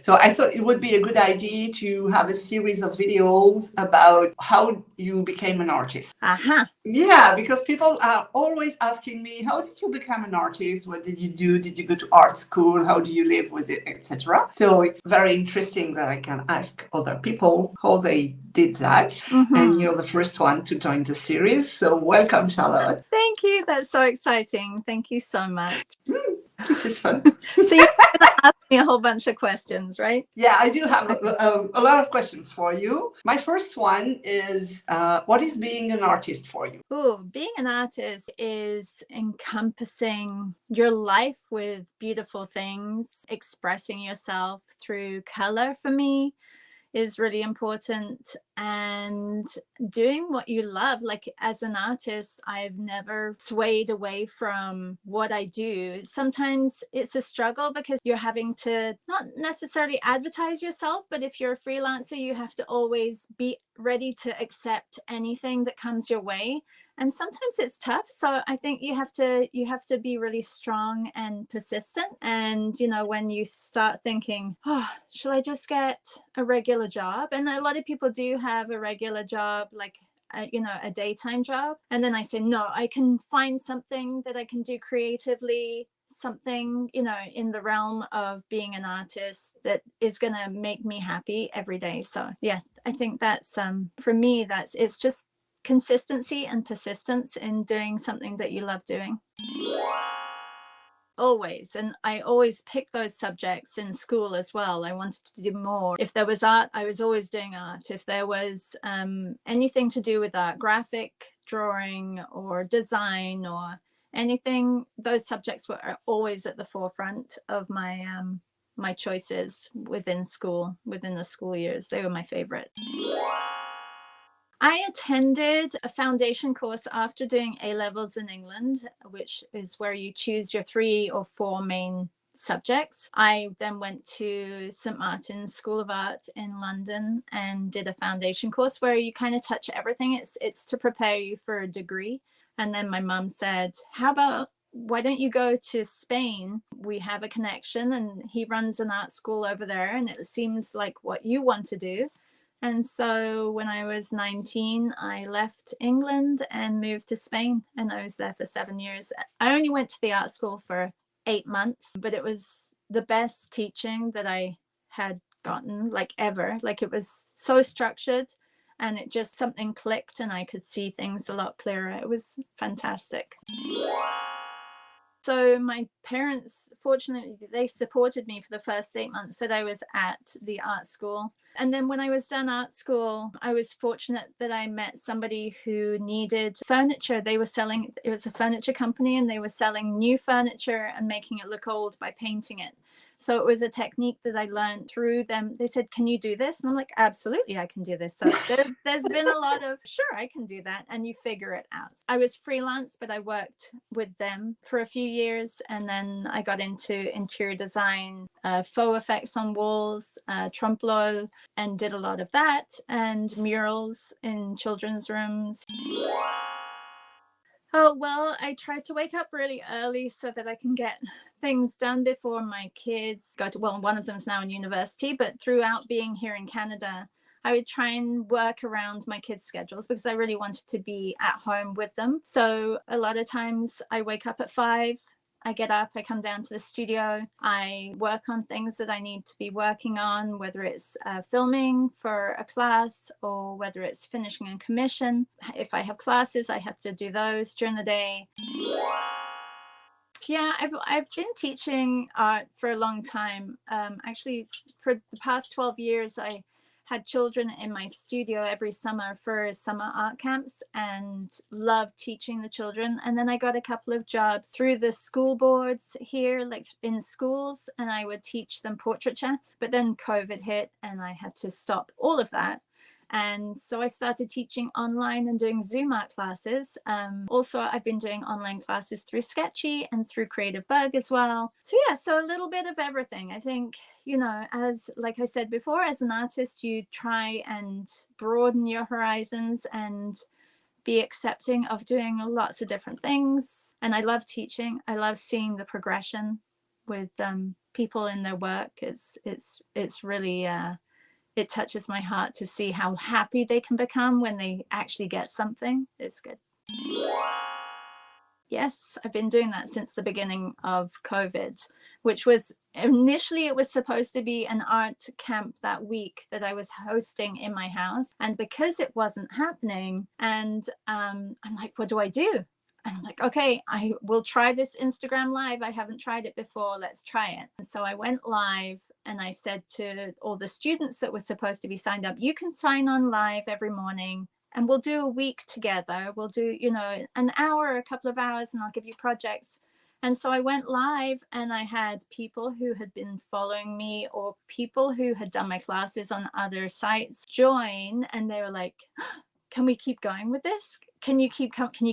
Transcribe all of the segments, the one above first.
So I thought it would be a good idea to have a series of videos about how you became an artist. Uh-huh. Yeah, because people are always asking me, how did you become an artist? What did you do? Did you go to art school? How do you live with it, etc.? So it's very interesting that I can ask other people how they did that. Mm-hmm. And you're the first one to join the series. So welcome, Charlotte. Thank you. That's so exciting. Thank you so much. This is fun. So you're going to ask me a whole bunch of questions, right? Yeah, I do have a lot of questions for you. My first one is, what is being an artist for you? Oh, being an artist is encompassing your life with beautiful things, expressing yourself through color for me is really important, and doing what you love. Like as an artist, I've never swayed away from what I do. Sometimes it's a struggle because you're having to not necessarily advertise yourself, but if you're a freelancer, you have to always be ready to accept anything that comes your way, and sometimes it's tough. So I think you have to be really strong and persistent. And when you start thinking, oh, shall I just get a regular job? And a lot of people do have a regular job, like a daytime job, and then I say, no, I can find something that I can do creatively, something in the realm of being an artist that is going to make me happy every day. So yeah, I think that's for me, it's just consistency and persistence in doing something that you love doing. Always. And I always picked those subjects in school as well. I wanted to do more. If there was art, I was always doing art. If there was anything to do with art, graphic drawing or design or anything, those subjects were always at the forefront of my my choices within the school years. They were my favorite. I attended a foundation course after doing A-levels in England, which is where you choose your 3 or 4 main subjects. I then went to St. Martin's School of Art in London and did a foundation course where you kind of touch everything. It's to prepare you for a degree. And then my mum said, how about, why don't you go to Spain? We have a connection and he runs an art school over there and it seems like what you want to do. And so when I was 19, I left England and moved to Spain, and I was there for 7 years. I only went to the art school for 8 months, but it was the best teaching that I had gotten, like ever. Like it was so structured and it just something clicked and I could see things a lot clearer. It was fantastic. So my parents, fortunately, they supported me for the first 8 months that I was at the art school. And then when I was done art school, I was fortunate that I met somebody who needed furniture. They were selling, it was a furniture company, and they were selling new furniture and making it look old by painting it. So it was a technique that I learned through them. They said, can you do this? And I'm like, absolutely, I can do this. So there's been a lot of, sure, I can do that. And you figure it out. I was freelance, but I worked with them for a few years. And then I got into interior design, faux effects on walls, trompe-l'oeil, and did a lot of that, and murals in children's rooms. Oh, well, I try to wake up really early so that I can get things done before my kids go to, well, one of them is now in university, but throughout being here in Canada, I would try and work around my kids' schedules because I really wanted to be at home with them. So a lot of times I wake up at 5. I get up, I come down to the studio, I work on things that I need to be working on, whether it's filming for a class or whether it's finishing a commission. If I have classes, I have to do those during the day. Yeah, I've been teaching art for a long time. Actually, for the past 12 years, I had children in my studio every summer for summer art camps and loved teaching the children. And then I got a couple of jobs through the school boards here, like in schools, and I would teach them portraiture. But then COVID hit and I had to stop all of that. And so I started teaching online and doing Zoom art classes. Also, I've been doing online classes through Sketchy and through Creative Bug as well. So yeah, so a little bit of everything. I think, as like I said before, as an artist, you try and broaden your horizons and be accepting of doing lots of different things. And I love teaching. I love seeing the progression with people in their work. It's really it touches my heart to see how happy they can become when they actually get something. It's good. Yes, I've been doing that since the beginning of COVID, which was initially, it was supposed to be an art camp that week that I was hosting in my house. And because it wasn't happening, and I'm like, what do I do? And I'm like, okay, I will try this Instagram live. I haven't tried it before. Let's try it. And so I went live and I said to all the students that were supposed to be signed up, you can sign on live every morning and we'll do a week together. We'll do, you know, an hour, a couple of hours, and I'll give you projects. And so I went live and I had people who had been following me or people who had done my classes on other sites join, and they were like, can we keep going with this? Can you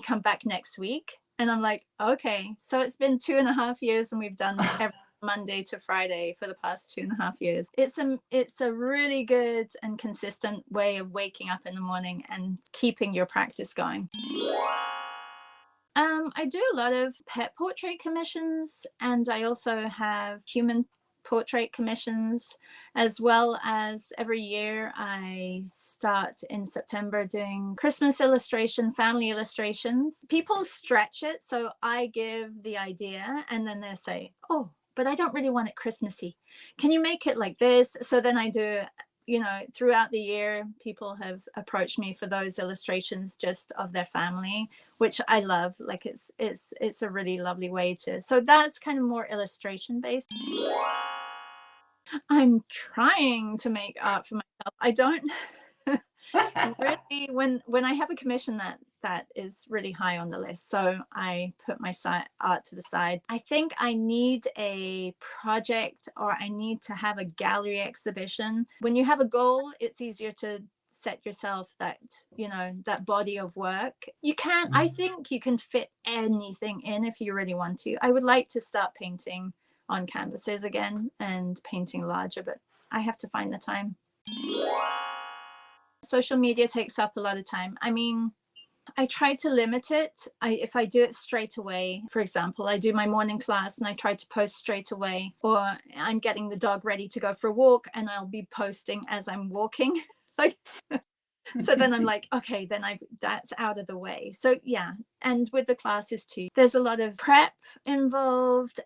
come back next week? And I'm like, okay. So it's been 2.5 years and we've done every Monday to Friday for the past 2.5 years. It's a really good and consistent way of waking up in the morning and keeping your practice going. I do a lot of pet portrait commissions, and I also have human portrait commissions, as well as every year I start in September doing Christmas illustration, family illustrations. People stretch it, so I give the idea and then they say, oh, but I don't really want it Christmassy. Can you make it like this? So then I do, you know, throughout the year, people have approached me for those illustrations just of their family, which I love. Like it's a really lovely way to, so that's kind of more illustration based. I'm trying to make art for myself. I don't really, when I have a commission that is really high on the list, so I put my art to the side. I think I need a project, or I need to have a gallery exhibition. When you have a goal, it's easier to set yourself that, you know, that body of work. You can, I think you can fit anything in if you really want to. I would like to start painting on canvases again and painting larger, but I have to find the time. Social media takes up a lot of time. I mean, I try to limit it. If I do it straight away, for example, I do my morning class and I try to post straight away, or I'm getting the dog ready to go for a walk and I'll be posting as I'm walking. Like, so then I'm like, okay, then that's out of the way. So yeah, and with the classes too, there's a lot of prep involved,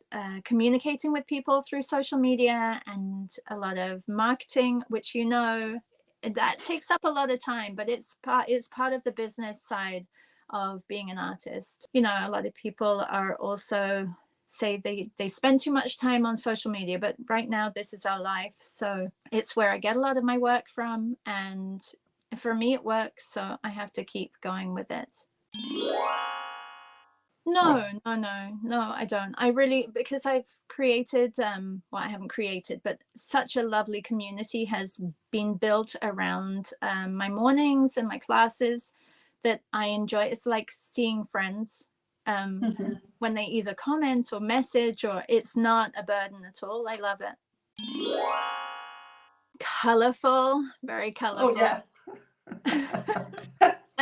communicating with people through social media, and a lot of marketing, which, you know, that takes up a lot of time, but it's part of the business side of being an artist. You know, a lot of people are also say they spend too much time on social media, but right now this is our life, so it's where I get a lot of my work from, and for me it works, so I have to keep going with it. No, I don't. I really, because I've created, well, I haven't created, but such a lovely community has been built around my mornings and my classes that I enjoy. It's like seeing friends when they either comment or message, or it's not a burden at all. I love it. Colorful, very colorful. Oh, yeah.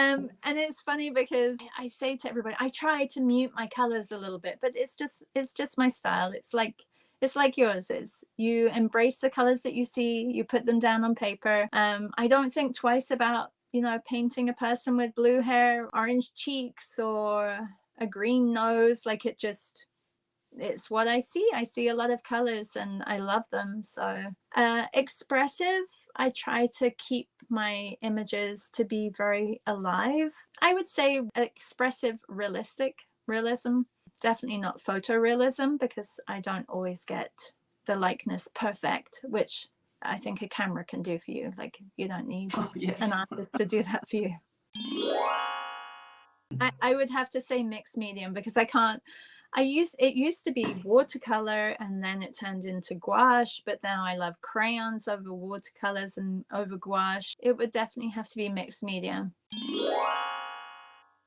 And it's funny because I say to everybody, I try to mute my colors a little bit, but it's just my style. It's like yours is. You embrace the colors that you see, you put them down on paper. I don't think twice about, you know, painting a person with blue hair, orange cheeks, or a green nose. Like, it's what I see. I see a lot of colors and I love them. So expressive, I try to keep my images to be very alive. I would say expressive realism, definitely not photorealism, because I don't always get the likeness perfect, which I think a camera can do for you. Like, you don't need an artist to do that for you. I would have to say mixed medium, because it used to be watercolor and then it turned into gouache, but now I love crayons over watercolors and over gouache. It would definitely have to be mixed media.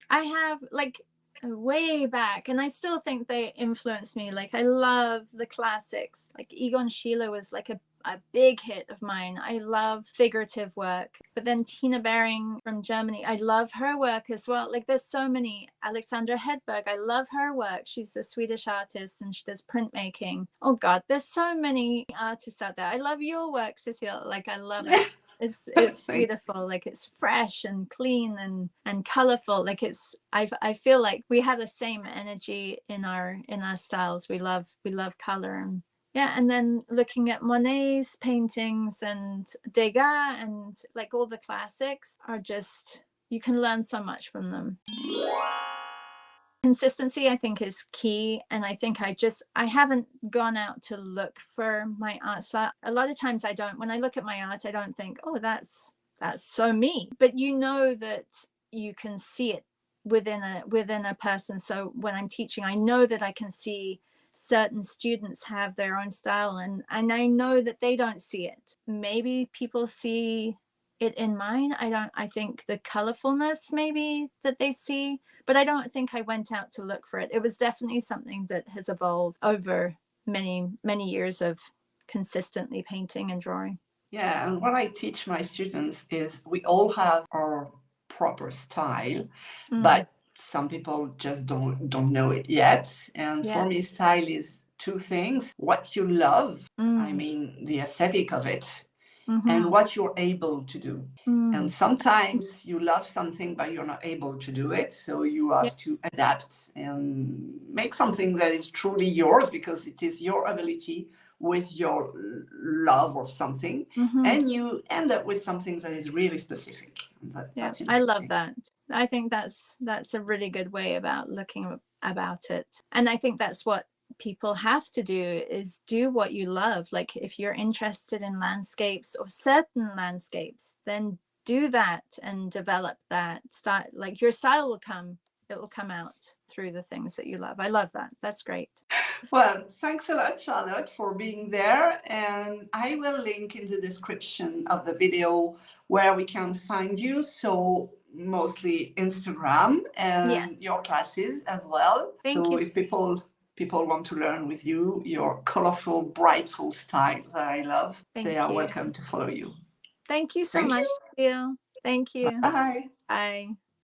I have, like, way back, and I still think they influenced me. Like, I love the classics. Like, Egon Schiele was like a big hit of mine. I love figurative work. But then Tina Bering from Germany, I love her work as well. Like there's so many. Alexandra Hedberg, I love her work. She's a Swedish artist and she does printmaking. Oh God, there's so many artists out there. I love your work, Cecile. Like I love it. It's beautiful. Like it's fresh and clean and colorful. Like it's I feel like we have the same energy in our styles. We love color. And yeah, and then looking at Monet's paintings and Degas and like all the classics are just, you can learn so much from them. Consistency, I think, is key. And I think I haven't gone out to look for my art style. A lot of times I don't, when I look at my art, I don't think, oh, that's so me. But you know that you can see it within a person. So when I'm teaching, I know that I can see certain students have their own style, and I know that they don't see it. Maybe people see it in mine. I think the colorfulness maybe that they see, but I don't think I went out to look for it. It was definitely something that has evolved over many years of consistently painting and drawing. Yeah, and what I teach my students is we all have our proper style, but some people just don't know it yet. And for me, style is two things: what you love, I mean the aesthetic of it, and what you're able to do. And sometimes you love something, but you're not able to do it. So you have to adapt and make something that is truly yours, because it is your ability with your love of something, and you end up with something that is really specific. That's I love that. I think that's a really good way about looking about it. And I think that's what people have to do, is do what you love. Like if you're interested in landscapes or certain landscapes, then do that and develop that style. Like your style will come out through the things that you love. I love that. That's great. Well, thanks a lot, Charlotte, for being there. And I will link in the description of the video where we can find you. So mostly Instagram and your classes as well. Thank you. If people want to learn with you, your colorful, brightful style that I love, they are welcome to follow you. Thank you so much, Cecile. Thank you. Bye. Bye.